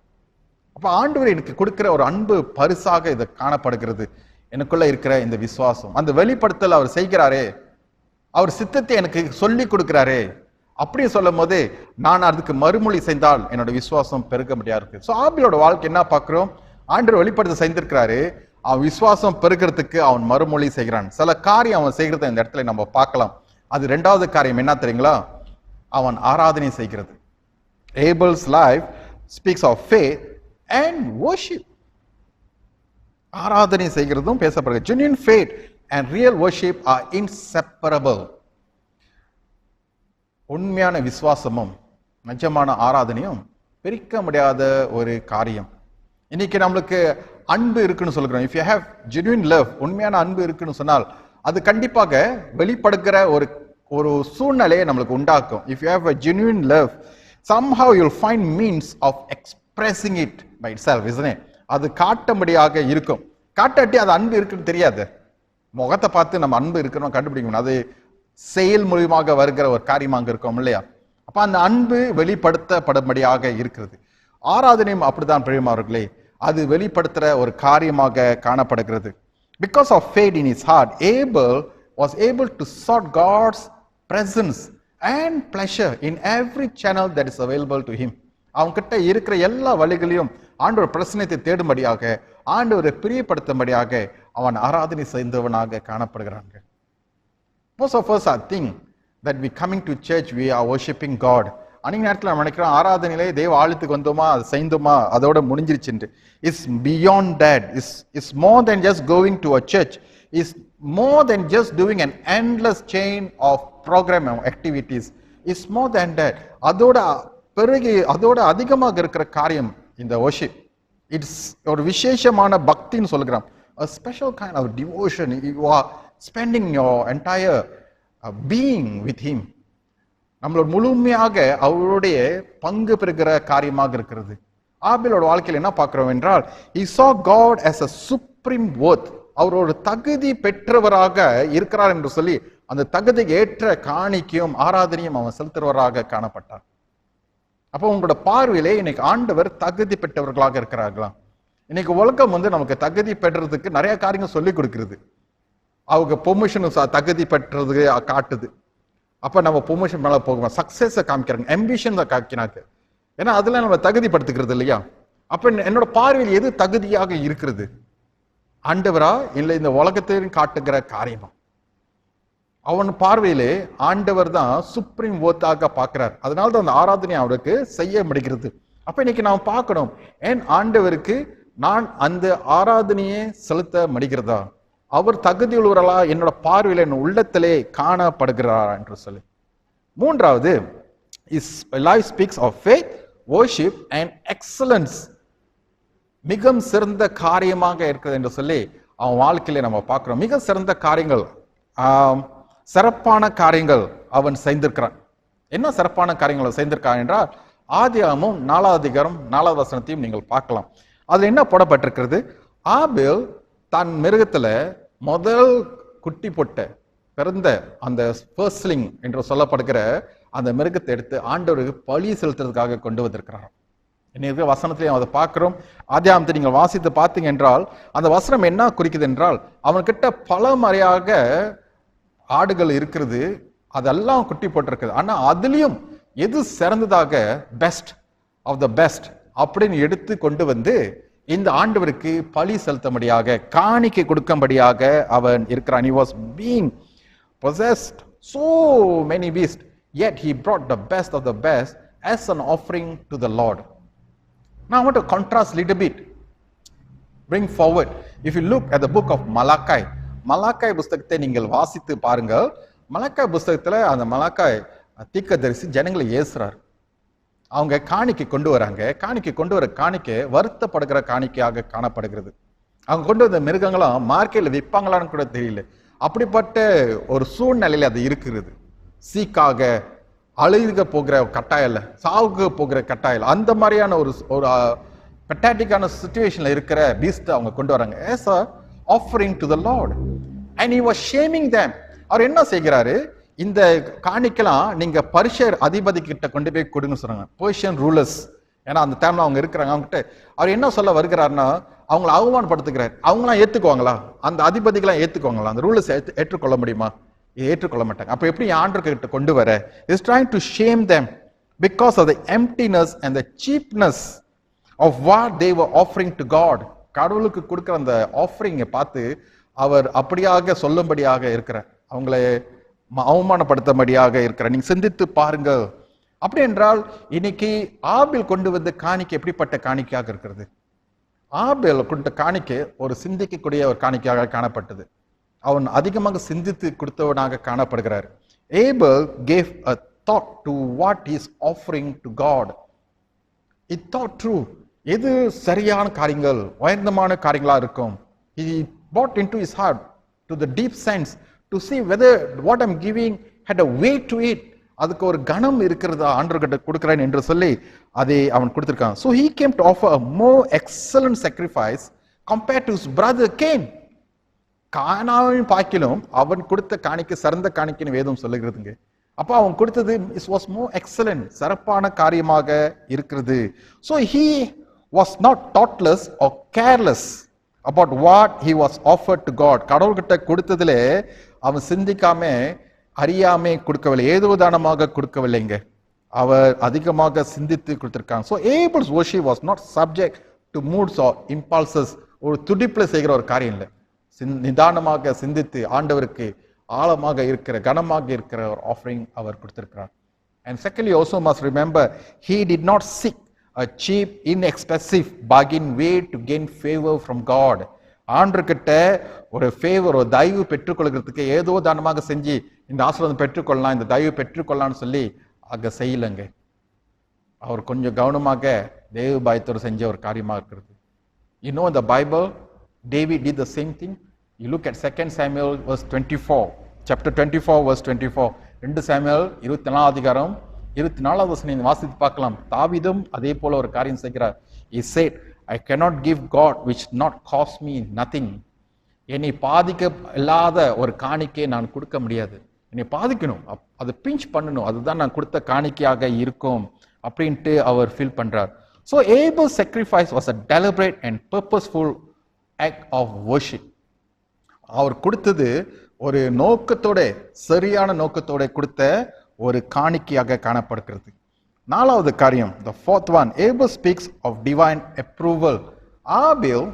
அப்ப ஆண்டவர் எனக்கு கொடுக்கிற ஒரு அன்பு பரிசாக இது காணப்படுகிறது, எனக்குள்ள இருக்கிற இந்த விசுவாசம். அந்த வெளிப்படுத்தல் அவர் செய்கிறாரே, அவர் சித்தத்தை எனக்கு சொல்லி கொடுக்கிறாரே, அப்படி சொல்லும் போது நான் அதுக்கு மறுமொழி செய்தால் என்னோட விசுவாசம் பெருக முடியாது இருக்கு. ஸோ ஆபிலோட வாழ்க்கை என்ன பார்க்கிறோம்? ஆண்டவர் வெளிப்படுத்த செய்திருக்கிறாரு, அவன் விசுவாசம் பெருகிறதுக்கு அவன் மறுமொழி செய்கிறான். சில காரியம் அவன் செய்கிறத இந்த இடத்துல நம்ம பார்க்கலாம். அது 2வது காரியம் என்ன தெரியுங்களா? அவன் ஆராதனை செய்கிறது. Abel's life speaks of faith and worship. ஆராதனை செய்கிறதும் பேசப்படுகிறது. Genuine faith and real worship are inseparable. உண்மையான விசுவாசமும் நிஜமான ஆராதனையும் பிரிக்க முடியாத ஒரு காரியம். இன்னைக்கு நம்மளுக்கு அன்பு இருக்குன்னு சொல்கிறோம். If you have genuine love, உண்மையான அன்பு இருக்குன்னு சொன்னால் அது கண்டிப்பாக வெளிப்படுகிற ஒரு சூழ்நிலையை நம்மளுக்கு உண்டாக்கும். If you have a genuine love, somehow you'll find means of expressing it by itself, isn't it? அது காட்டும்படியாக இருக்கும். காட்டாட்டி அது அன்பு இருக்குன்னு தெரியாது. முகத்தை பார்த்து நம்ம அன்பு இருக்கணும் கண்டுபிடிக்கணும், அது செயல் மூலியமாக வருகிற ஒரு காரியமாக இருக்கும் இல்லையா? அப்ப அந்த அன்பு வெளிப்படுத்தப்படும்படியாக இருக்கிறது. ஆராதனையும் அப்படிதான் பிரியமானவர்களே, அது வெளிப்படுத்துற ஒரு காரியமாக காணப்படுகிறது. Because of faith in his heart, Abel was able to sort God's presence and pleasure in every channel that is available to him. அவன்கிட்ட இருக்கிற எல்லா வழிகளையும் ஆண்டவர் பிரசன்னத்தை தேடும்படியாக, ஆண்டவரை பிரியப்படுத்தும்படியாக அவன் ஆராதனை செய்தவனாக காணப்படுகிறாங்க. Most of us are think that we coming to church, we are worshiping God. அன்றைய நேரத்தில் நம்ம நினைக்கிறோம் ஆராதனையிலே தேவ ஆலயத்துக்கு வந்தோமா, அது செய்தோமா, அதோட முடிஞ்சிருச்சுட்டு. It's beyond that. It's more than just going to a church. It's more than just doing an endless chain of program activities. It's more than that. அதோட அதிகமாக இருக்கிற காரியம் இந்த worship. It's ஒரு விசேஷமான பக்தின்னு சொல்லுகிறோம். A special kind of devotion. You are spending your entire being with him. நம்மளோட முழுமையாக அவருடைய பங்கு பெறுகிற காரியமாக இருக்கிறது. ஆபேலோட வாழ்க்கையில் என்ன பார்க்கிறோம் என்றால், he saw God as a supreme worth. அவர் ஒரு தகுதி பெற்றவராக இருக்கிறார் என்று சொல்லி அந்த தகுதிக்கு ஏற்ற காணிக்கையும் ஆராதனையும் அவன் செலுத்துறவராக காணப்பட்டார். அப்போ உங்களோட பார்வையிலே இன்னைக்கு ஆண்டவர் தகுதி பெற்றவர்களாக இருக்கிறார்களா? இன்னைக்கு உலகம் நமக்கு தகுதி பெற்றதுக்கு நிறைய காரியங்கள் சொல்லி கொடுக்கிறது. அவங்க பொமிஷன் தகுதி பெற்றது காட்டுது. அப்ப நம்ம ப்ரொமோஷன் மேல போகணும், சக்சஸ் காமிக்கிறாங்க, அம்பிஷன் காமிக்கிறாங்க. ஏன்னா அதுல நம்ம தகுதிப்படுத்துக்கிறது இல்லையா? அப்ப என்னோட பார்வையில் எது தகுதியாக இருக்கிறது? ஆண்டவரா இல்லை இந்த உலகத்தையும் காட்டுகிற காரியமா? அவன் பார்வையிலே ஆண்டவர் தான் சுப்ரீம் ஓத்தாக பார்க்கிறார். அதனால தான் அந்த ஆராதனை அவருக்கு செய்ய முடிகிறது. அப்ப இன்னைக்கு நாம் பார்க்கணும், ஏன் ஆண்டவருக்கு நான் அந்த ஆராதனையை செலுத்த முடிகிறதா? அவர் தகுதியுள்ளவர்களா என்னோட பார்வையில் என் உள்ளத்திலே காணப்படுகிறாரா என்று சொல்லி. 3வது, his life speaks of faith, worship and excellence மிகவும் சிறந்த காரியமாக இருக்கிறது என்று சொல்லி அவன் வாழ்க்கையில நம்ம பார்க்கிறோம். மிக சிறந்த காரியங்கள், சிறப்பான காரியங்கள் அவன் செய்திருக்கிறான். என்ன சிறப்பான காரியங்களை செய்திருக்கான் என்றால், ஆதியாகமம் 4வது அதிகாரம் 4வது வசனத்தையும் நீங்கள் பார்க்கலாம். அதுல என்ன போடப்பட்டிருக்கிறது? ஆபேல் தன் மிருகத்துல முதல் குட்டி போட்ட பிறந்த அந்த ஃபர்ஸ்ட்லிங் என்று சொல்லப்படுகிற அந்த மிருகத்தை எடுத்து ஆண்டவருக்கு பலி செலுத்துறதுக்காக கொண்டு வந்திருக்கிறார். இன்னைக்கு வசனத்திலையும் அதை பார்க்கிறோம். ஆதியாகமத்தை நீங்கள் வாசித்து பார்த்தீங்க என்றால் அந்த வசனம் என்ன குறிக்குது என்றால், அவன்கிட்ட பல முறையாக ஆடுகள் இருக்கிறது, அதெல்லாம் குட்டி போட்டிருக்குது. ஆனா அதுலயும் எது சிறந்ததாக பெஸ்ட் ஆஃப் த பெஸ்ட் அப்படின்னு எடுத்து கொண்டு வந்து இந்த ஆண்டவருக்கு பலி செலுத்தும்படியாக, காணிக்கை கொடுக்கும்படியாக அவன் இருக்கிறான். He was being possessed so many beasts, yet he brought the best of the best as an offering to the Lord. Now I want to contrast a little bit, bring forward. If you look at the book of Malachi, மலாக்காய் புஸ்தகத்தை நீங்கள் வாசித்து பாருங்கள். மலாக்காய் புஸ்தகத்துல அந்த மலாக்காய் தீர்க்கதரிசி ஜனங்களை ஏசுறார். அவங்க காணிக்கை கொண்டு வராங்க. காணிக்கை கொண்டு வர காணிக்கை வருத்தப்படுகிற காணிக்கையாக காணப்படுகிறது. அவங்க கொண்டு வந்த மிருகங்களும் மார்க்கெட்ல விற்பாங்களான்னு கூட தெரியல. அப்படிப்பட்ட ஒரு சூழ்நிலையில அது இருக்கிறது. சீக்காக அழுக போகிற கட்டாயம் இல்லை, சாவுக்கு போகிற கட்டாயம் இல்லை, அந்த மாதிரியான ஒரு பெட்டாட்டிக்கான சிச்சுவேஷன்ல இருக்கிற பீஸ்ட் அவங்க கொண்டு வராங்க as a offering to the Lord, and he was shaming them. அவர் என்ன செய்கிறாரு? இந்த காணிக்கலாம் நீங்க பர்ஷியர் அதிபதி கிட்ட கொண்டு போய் கொடுங்க சொல்றாங்க. பர்ஷியன் ரூலர்ஸ், ஏன்னா அந்த டைம்ல அவங்க இருக்கிறாங்க. அவங்ககிட்ட அவர் என்ன சொல்ல வருகிறாருன்னா, அவங்களை அவமானப்படுத்துகிறார். அவங்களாம் ஏத்துக்குவாங்களா? அந்த அதிபதிகளாம் ஏத்துக்குவாங்களா? அந்த ரூலர்ஸ் ஏற்றுக்கொள்ள முடியுமா? ஏற்றுக்கொள்ள மாட்டாங்க. அப்ப எப்படி ஆண்டவர் கிட்ட கொண்டு வர? Is trying to shame them because of the emptiness and the cheapness of what they were offering to God. கடவுளுக்கு கொடுக்கிற அந்த ஆஃபரிங்கை பார்த்து அவர் அப்படியாக சொல்லும்படியாக இருக்கிறார், அவங்களை அவமானப்படுத்தும்படியாக இருக்கிறார். நீங்க சிந்தித்து பாருங்கள். அப்படி என்றால் இன்னைக்கு ஆபேல் கொண்டு வந்த காணிக்கை எப்படிப்பட்ட காணிக்கையாக இருக்கிறது? ஆபேல் கொண்ட காணிக்கை ஒரு சிந்திக்கக்கூடிய ஒரு காணிக்கையாக காணப்பட்டது. அவன் அதிகமாக சிந்தித்து கொடுத்தவனாக காணப்படுகிறார். Abel gave a thought to what he is offering to God. He thought through, எது சரியான காரியங்கள், உயர்ந்தமான காரியங்களா இருக்கும். He brought into his heart to the deep sense to see whether what I'm giving had a weight to it. அதுக்கு ஒரு கணம் இருக்கிறதா ஆண்டவர்கிட்ட கொடுக்கிறேன் என்று சொல்லி அதை அவன் கொடுத்திருக்கான். So he came to offer a more excellent sacrifice compared to his brother Cain. கானாவின் பாக்கிலும் அவன் கொடுத்த காணிக்கை சிறந்த காணிக்கைன்னு வேதம் சொல்லுகிறதுங்க. அப்ப அவன் கொடுத்தது இட் வாஸ் மோர் எக்ஸலன்ட், சிறப்பான காரியமாக இருக்கிறது. So he was not thoughtless or careless about what he was offered to God. கடவுள்கிட்ட கொடுத்ததிலே அவன் சிந்திக்காம அறியாமே கொடுக்கவில்லை, ஏதோ தானமாக கொடுக்கவில்லைங்க. அவர் அதிகமாக சிந்தித்து கொடுத்திருக்காங்க. So Abel's worship was not subject to moods or impulses. ஒரு துடிப்புல செய்கிற ஒரு காரியம் இல்லை. நிதானமாக சிந்தித்து ஆண்டவருக்கு ஆழமாக இருக்கிற கனமாக இருக்கிற ஒரு ஆஃபரிங் அவர் கொடுத்திருக்கிறார். And secondly, also must remember, he did not seek a cheap, inexpensive bargain way to gain favor from God. ஆண்டவர்கிட்ட ஒரு ஃபேவர், ஒரு தயவு பெற்றுக்கொள்கிறதுக்கு ஏதோ தானமாக செஞ்சு இந்த ஆசீர்வாதம் பெற்றுக்கொள்ளலாம், இந்த தயவு பெற்றுக்கொள்ளலாம்னு சொல்லி அங்க செய்யலங்க. அவர் கொஞ்சம் கவனமாக தேவ பயத்தோடு செஞ்ச ஒரு காரியமாக இருக்கிறது. You know, in the Bible, David did the same thing. You look at 2 Samuel verse 24, chapter 24 verse 24. 2 Samuel 24 அதிகாரம் 24வது வசனம் வாசித்து பார்க்கலாம். தாவீதும் அதே போல ஒரு காரியம் செய்கிறார். He said, I cannot give God which not cost me nothing. என்னை பாதிக்க இல்லாத ஒரு காணிக்கையை நான் கொடுக்க முடியாது. என்னை பாதிக்கணும், அதை பிஞ்ச் பண்ணணும், அதுதான் நான் கொடுத்த காணிக்கையாக இருக்கும் அப்படின்ட்டு அவர் ஃபீல் பண்றார். So Abel's sacrifice was a deliberate and purposeful act of worship. அவர் கொடுத்தது ஒரு நோக்கத்தோட, சரியான நோக்கத்தோட கொடுத்த ஒரு காணிக்கையாக காணப்படுகிறது. 4வது காரியம், the fourth one, Abel speaks of divine approval. ஆபேல்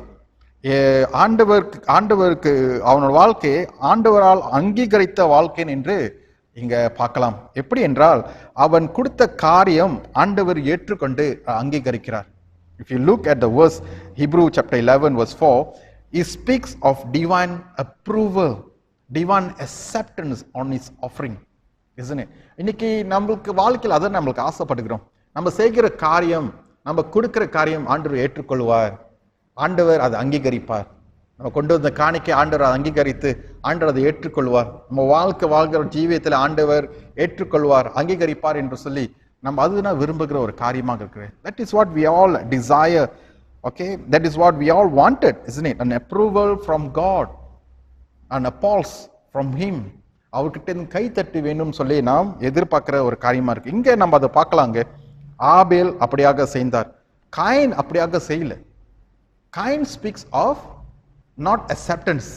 ஆண்டவருக்கு அவனோட வாழ்க்கையை ஆண்டவரால் அங்கீகரித்த வாழ்க்கை என்று இங்க பார்க்கலாம். எப்படி என்றால் அவன் கொடுத்த காரியம் ஆண்டவர் ஏற்றுக்கொண்டு அங்கீகரிக்கிறார். If you look at the verse, Hebrew chapter 11 verse 4, he speaks of divine approval, divine acceptance on his offering, isn't it? இன்னைக்கு நம்மளுக்கு வாழ்க்கையில் அதை நம்மளுக்கு ஆசைப்படுகிறோம். நம்ம செய்கிற காரியம், நம்ம கொடுக்கிற காரியம் ஆண்டவர் ஏற்றுக்கொள்வார். ஆண்டவர் அதை அங்கீகரிப்பார். நம்ம கொண்டு வந்த காணிக்கை ஆண்டவர் அதை அங்கீகரித்து ஆண்டவர் அதை ஏற்றுக்கொள்வார். நம்ம வாழ்கிற ஜீவியத்தில் ஆண்டவர் ஏற்றுக்கொள்வார், அங்கீகரிப்பார் என்று சொல்லி நம்ம அதுதான் விரும்புகிற ஒரு காரியமாக இருக்கிறது. That is what we all desire. Okay, that is what we all wanted, isn't it? An approval from God, an applause from him. அவர்கிட்ட இருந்து கை தட்டு வேணும் சொல்லி நாம் எதிர்பார்க்கிற ஒரு காரியமா இருக்கு. இங்க நம்ம அதை பார்க்கலாங்க. ஆபேல் அப்படியாக செய்தார், காயின் அப்படியாக செய்யல. Cain speaks of not acceptance.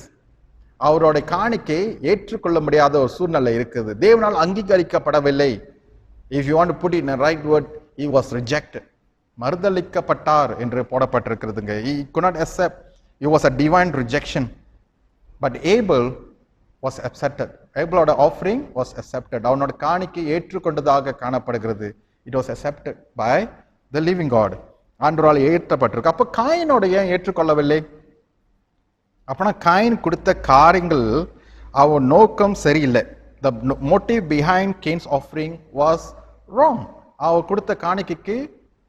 அவருடைய காணிக்கை ஏற்றுக்கொள்ள முடியாத ஒரு சூழ்நிலை இருக்குது, தேவனால் அங்கீகரிக்கப்படவில்லை. If you want to put it in a right word, he was rejected. மறுதளிக்கப்பட்டார் என்று போடப்பட்டிருக்கிறதுங்க. He could not accept. It was a divine rejection. But Abel was accepted. Abelோட offering was accepted. அவனோட காணிக்கை ஏற்றுக்கொண்டதாக காணப்படுகிறது. It was accepted by the living God. ஆண்டவரால் ஏற்றப்பட்டிருக்கு. அப்ப காயினோட ஏன் ஏற்றுக்கொள்ளவில்லை? அப்பனா காயின் கொடுத்த காரியங்கள் அவன் நோக்கம் சரியில்லை. The motive behind Cain's offering was wrong. அவர் கொடுத்த காணிக்கைக்கு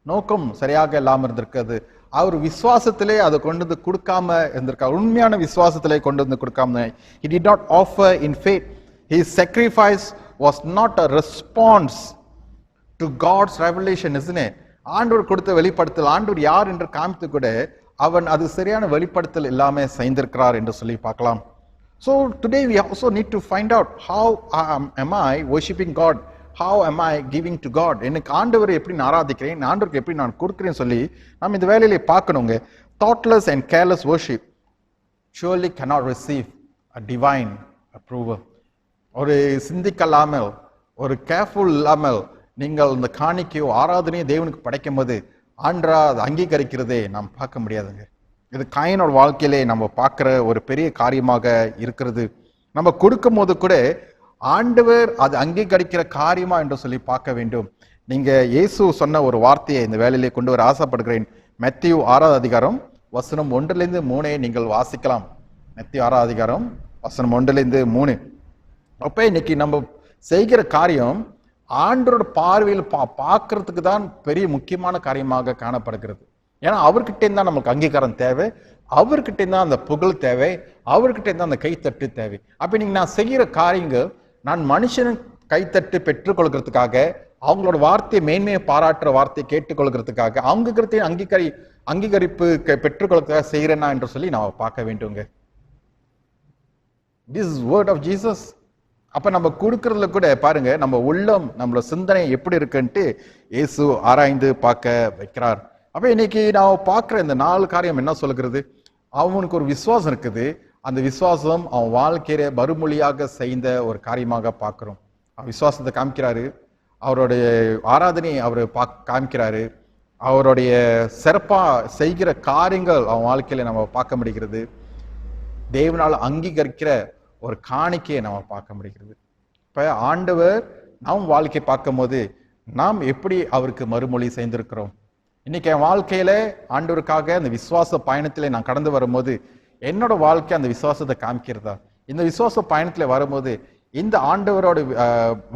நோக்கம் சரியாக இல்லாமல் இருந்திருக்கிறது. அவர் விசுவாசத்திலே அதை கொண்டு வந்து கொடுக்காம இருந்திருக்கார். உண்மையான விசுவாசத்திலே கொண்டு வந்து கொடுக்காம, he did not offer in faith. His sacrifice was not a response to God's revelation, isn't it? ஆண்டவர் கொடுத்த வெளிப்படுத்தல், ஆண்டவர் யார் என்று காமித்து கூட அவன் அது சரியான வெளிப்படுத்தல் இல்லாம செய்திருக்கிறார் என்று சொல்லி பார்க்கலாம். So today we also need to find out how am I worshiping God? How am I giving to God? எனக்கு ஆண்டவரை எப்படி நான் ஆராதிக்கிறேன், ஆண்டவருக்கு எப்படி நான் கொடுக்கிறேன்னு சொல்லி நம்ம இந்த வேலையிலே பார்க்கணுங்க. Thoughtless and careless worship surely cannot receive a divine approval. ஒரு சிந்திக்கலாமல், ஒரு கேர்ஃபுல் இல்லாமல் நீங்கள் இந்த காணிக்கையோ ஆராதனையோ தேவனுக்கு படைக்கும் போது ஆண்டரா அதை அங்கீகரிக்கிறதே நாம் பார்க்க முடியாதுங்க. இது காயினோட வாழ்க்கையிலே நம்ம பார்க்குற ஒரு பெரிய காரியமாக இருக்கிறது. நம்ம கொடுக்கும் போது கூட ஆண்டவர் அது அங்கீகரிக்கிற காரியமா என்று சொல்லி பார்க்க வேண்டும். நீங்க இயேசு சொன்ன ஒரு வார்த்தையை இந்த வேலையிலே கொண்டு வர ஆசைப்படுகிறேன். மத்தேயு 6 அதிகாரம் வசனம் 1-3 நீங்கள் வாசிக்கலாம். மத்தேயு 6 அதிகாரம் வசனம் 1-3. அப்ப இன்னைக்கு நம்ம செய்கிற காரியம் ஆண்டவரோட பார்வையில் பார்க்கறதுக்கு தான் பெரிய முக்கியமான காரியமாக காணப்படுகிறது. ஏன்னா அவர்கிட்ட தான் நமக்கு அங்கீகாரம் தேவை, அவர்கிட்ட தான் அந்த புகழ் தேவை, அவர்கிட்ட தான் அந்த கைத்தட்டு தேவை. அப்ப நீங்க நான் செய்கிற காரியங்கள் நான் மனுஷன் கைத்தட்டு பெற்றுக்கொள்கிறதுக்காக, அவங்களோட வார்த்தையை மேன்மையை பாராட்டுற வார்த்தையை கேட்டுக்கொள்கிறதுக்காக, அவங்க அங்கீகரிப்பு பெற்றுக்கொள்றதுக்காக செய்கிறேனா என்று சொல்லி நான் பார்க்க வேண்டுங்க. This is word of Jesus. அப்ப நம்ம கொடுக்கறதுல கூட பாருங்க, நம்ம உள்ளம் நம்மளோட சிந்தனை எப்படி இருக்குன்ட்டு இயேசு ஆராய்ந்து பார்க்க வைக்கிறார். அப்ப இன்னைக்கு நான் பார்க்குற இந்த 4 காரியம் என்ன சொல்லுகிறது? அவனுக்கு ஒரு விசுவாசம் இருக்குது, அந்த விசுவாசம் அவன் வாழ்க்கையில மறுமொழியாக செய்த ஒரு காரியமாக பார்க்கிறோம். அவன் விசுவாசத்தை காமிக்கிறாரு, அவருடைய ஆராதனையை அவர் காமிக்கிறாரு, அவருடைய சிறப்பா செய்கிற காரியங்கள் அவன் வாழ்க்கையில நம்ம பார்க்க முடிகிறது. தேவனால் அங்கீகரிக்கிற ஒரு காணிக்கையை நம்ம பார்க்க முடிகிறது. இப்ப ஆண்டவர் நாம் வாழ்க்கை பார்க்கும் போது நாம் எப்படி அவருக்கு மறுமொழி செய்திருக்கிறோம்? இன்னைக்கு என் வாழ்க்கையில ஆண்டவருக்காக அந்த விசுவாச பயணத்திலே நான் கடந்து வரும்போது என்னோட வாழ்க்கை அந்த விசுவாசத்தை காமிக்கிறதா? இந்த விசுவாச பயணத்துல வரும்போது இந்த ஆண்டவரோட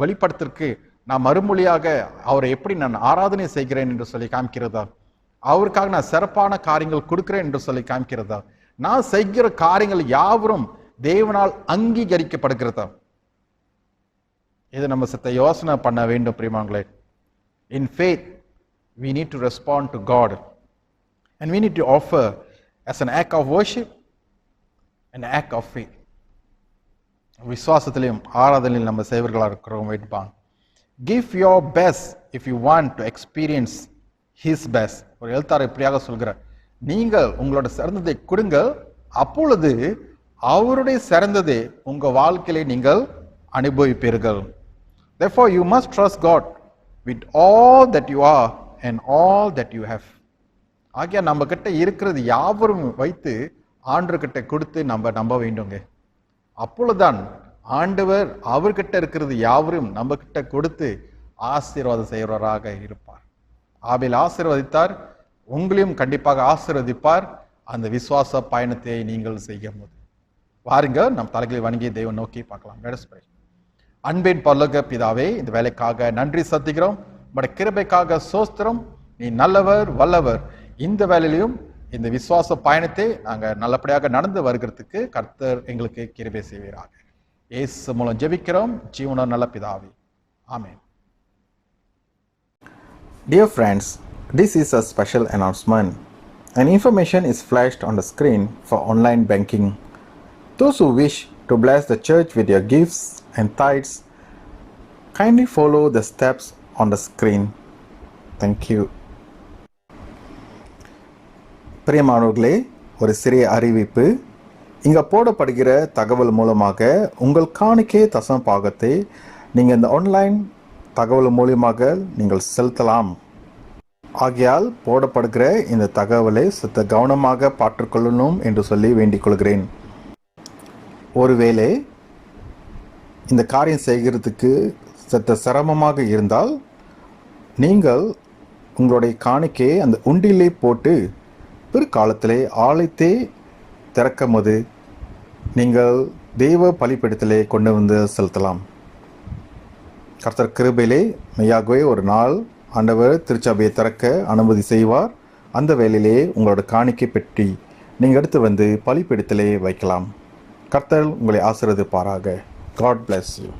வெளிப்படுத்திற்கு நான் மறுமொழியாக அவரை எப்படி நான் ஆராதனை செய்கிறேன் என்று சொல்லி காமிக்கிறதா? அவருக்காக நான் சிறப்பான காரியங்கள் கொடுக்கிறேன் என்று சொல்லி காமிக்கிறதா? நான் செய்கிற காரியங்கள் யாவரும் தேவனால் அங்கீகரிக்கப்படுகிறதா? இதை நம்ம சத்த யோசனை பண்ண வேண்டும் பிரியமானங்களே. In faith we need to respond to God and we need to offer as an act of worship, an act of faith. விசுவாசத்திலையும் ஆராதனையிலும் நம்ம செய்வர்களா இருக்கிறோம் வேண்டுமா? Give your best if you want to experience his best. ஒரு எழுத்தாளர் இப்படியாக சொல்கிறார், நீங்கள் உங்களோட சிறந்ததை கொடுங்கள், அப்பொழுது அவருடைய சிறந்ததை உங்க வாழ்க்கையிலே நீங்கள் அனுபவிப்பீர்கள். Therefore you must trust God with all that you are and all that you have. ஆகிய நம்ம கிட்ட இருக்கிறது யாவரும் வைத்து ஆண்டவர்கிட்ட கொடுத்து நம்ம நம்ப வேண்டுங்க. அப்பொழுதுதான் ஆண்டவர் அவர்கிட்ட இருக்கிறது யாவரும் நம்ம கிட்ட கொடுத்து ஆசீர்வாதம் செய்கிறவராக இருப்பார். ஆபேல் ஆசீர்வதித்தார், உங்களையும் கண்டிப்பாக ஆசீர்வதிப்பார் அந்த விசுவாச பயணத்தை நீங்கள் செய்யும் போது. வாருங்க நம் தலைகளை வணங்கி தேவன் நோக்கி பார்க்கலாம். Let us pray. அன்பின் பரலோக பிதாவே, இந்த வேலைக்காக நன்றி செலுத்துகிறோம். உம்முடைய கிருபைக்காக சோஸ்திரம். நீ நல்லவர் வல்லவர். இந்த வேலையிலும் இந்த விசுவாச பயணத்தை நாங்கள் நல்லபடியாக நடந்து வருகிறதுக்கு கர்த்தர் எங்களுக்கு கிருபை செய்வீராக. இயேசு மூலம் ஜெபிக்கிறோம் ஜீவன நல்ல பிதாவே. ஆமென். Dear friends, this is a special announcement. An information is flashed on the screen for online banking. Those who wish to bless the church with your gifts and tithes, kindly follow the steps on the screen. Thank you. பிரியமானவர்களே, ஒரு சிறிய அறிவிப்பு. இங்கே போடப்படுகிற தகவல் மூலமாக உங்கள் காணிக்கை தசம பாகத்தை நீங்கள் இந்த ஆன்லைன் தகவல் மூலியமாக நீங்கள் செலுத்தலாம். ஆகையால் போடப்படுகிற இந்த தகவலை சற்று கவனமாக பார்த்துக்கொள்ளணும் என்று சொல்லி வேண்டிக் கொள்கிறேன். ஒருவேளை இந்த காரியம் செய்கிறதுக்கு சற்று சிரமமாக இருந்தால் நீங்கள் உங்களுடைய காணிக்கையை அந்த உண்டியிலே போட்டு பிற்காலத்திலே ஆலயத்தை திறக்கும் போது நீங்கள் தெய்வ பலிபீடத்திலே கொண்டு வந்து செலுத்தலாம். கர்த்தர் கிருபையிலே மெய்யாகவே ஒரு நாள் ஆண்டவர் திருச்சபையை திறக்க அனுமதி செய்வார். அந்த வேளையிலே உங்களோட காணிக்கை பெட்டி நீங்கள் எடுத்து வந்து பலிபீடத்திலே வைக்கலாம். கர்த்தர் உங்களை ஆசீர்வதிப்பாராக. God bless you.